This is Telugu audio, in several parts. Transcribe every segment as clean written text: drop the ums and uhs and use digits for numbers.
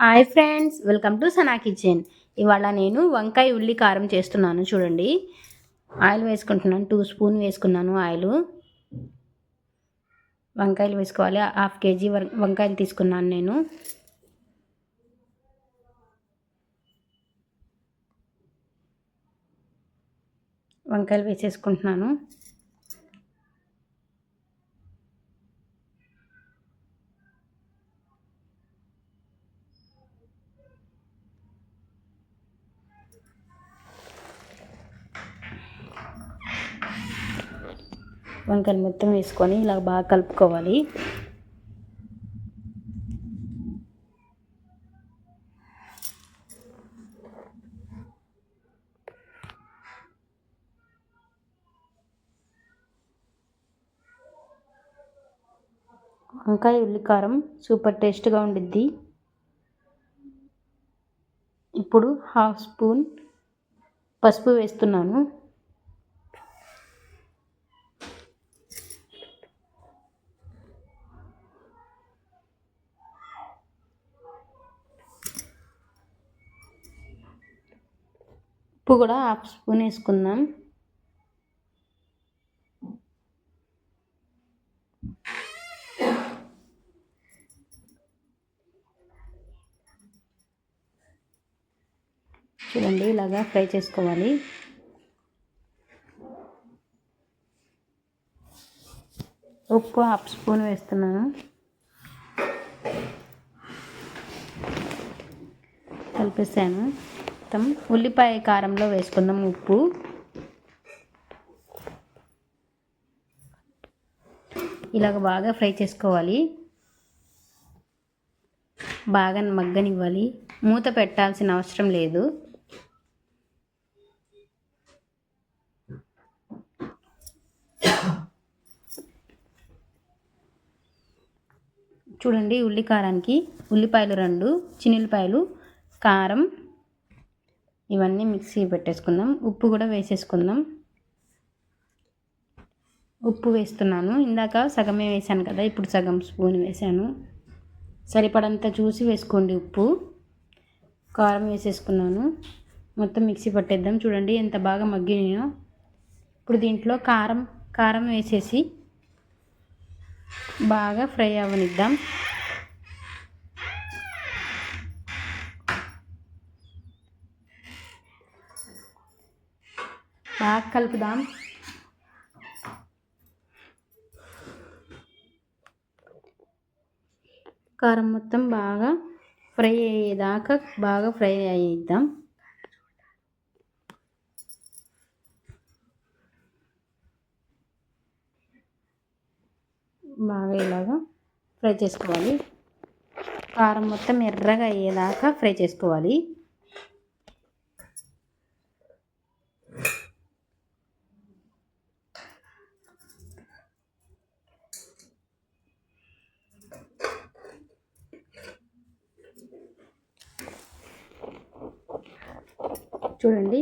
Hi friends, welcome to Sana kitchen. ఇవాళ నేను వంకాయ ఉల్లి కారం చేస్తున్నాను. చూడండి, ఆయిల్ వేసుకుంటున్నాను. 2 స్పూన్ వేసుకున్నాను ఆయిల్. వంకాయలు వేసుకోవాలి. హాఫ్ కేజీ వంకాయలు తీసుకున్నాను నేను. వంకాయలు వేసేసుకుంటున్నాను. వంకాయలు మొత్తం వేసుకొని ఇలా బాగా కలుపుకోవాలి. వంకాయ ఉల్లి కారం సూపర్ టేస్ట్గా ఉండిద్ది. ఇప్పుడు 1/2 స్పూన్ పసుపు వేస్తున్నాను. ఉప్పు కూడా 1/2 స్పూన్ వేసుకుందాం. చూడండి, ఇలాగా ఫ్రై చేసుకోవాలి. ఉప్పు 1/2 స్పూన్ వేస్తున్నాను. కలిపేసాను. మొత్తం ఉల్లిపాయ కారంలో వేసుకుందాం ఉప్పు. ఇలాగ బాగా ఫ్రై చేసుకోవాలి. బాగా మగ్గనివ్వాలి. మూత పెట్టాల్సిన అవసరం లేదు. చూడండి, ఉల్లి కారానికి ఉల్లిపాయలు 2 చిన్నుల్లిపాయలు, కారం ఇవన్నీ మిక్సీ పెట్టేసుకుందాం. ఉప్పు కూడా వేసేసుకుందాం. ఉప్పు వేస్తున్నాను. ఇందాక సగమే వేసాను కదా, ఇప్పుడు సగం స్పూన్ వేసాను. సరిపడంత చూసి వేసుకోండి ఉప్పు. కారం వేసేసుకున్నాను. మొత్తం మిక్సీ పట్టేద్దాం. చూడండి ఎంత బాగా మగ్గినాయో. ఇప్పుడు దీంట్లో కారం వేసేసి బాగా ఫ్రై అవ్వనిద్దాం. బాగా కలుపుదాం. కారం మొత్తం బాగా ఫ్రై అయ్యేదాకా బాగా ఫ్రై అయ్యిద్దాం. బాగా ఇలాగా ఫ్రై చేసుకోవాలి. కారం మొత్తం ఎర్రగా అయ్యేదాకా ఫ్రై చేసుకోవాలి. చూడండి,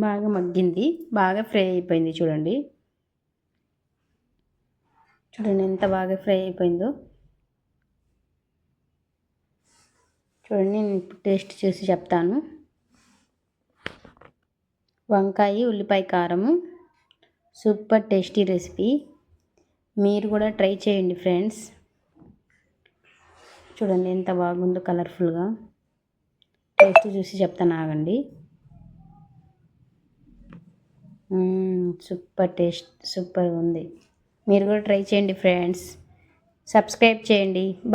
బాగా మగ్గింది. బాగా ఫ్రై అయిపోయింది. చూడండి ఎంత బాగా ఫ్రై అయిపోయిందో. చూడండి, నేను ఇప్పుడు టేస్ట్ చేసి చెప్తాను. వంకాయ ఉల్లిపాయ కారము సూపర్ టేస్టీ రెసిపీ. మీరు కూడా ట్రై చేయండి ఫ్రెండ్స్. చూడండి ఎంత బాగుందో కలర్ఫుల్గా. టేస్ట్ చూసి చెప్తాను, ఆగండి. సూపర్ ఉంది. మీరు కూడా ట్రై చేయండి ఫ్రెండ్స్. సబ్స్క్రైబ్ చేయండి.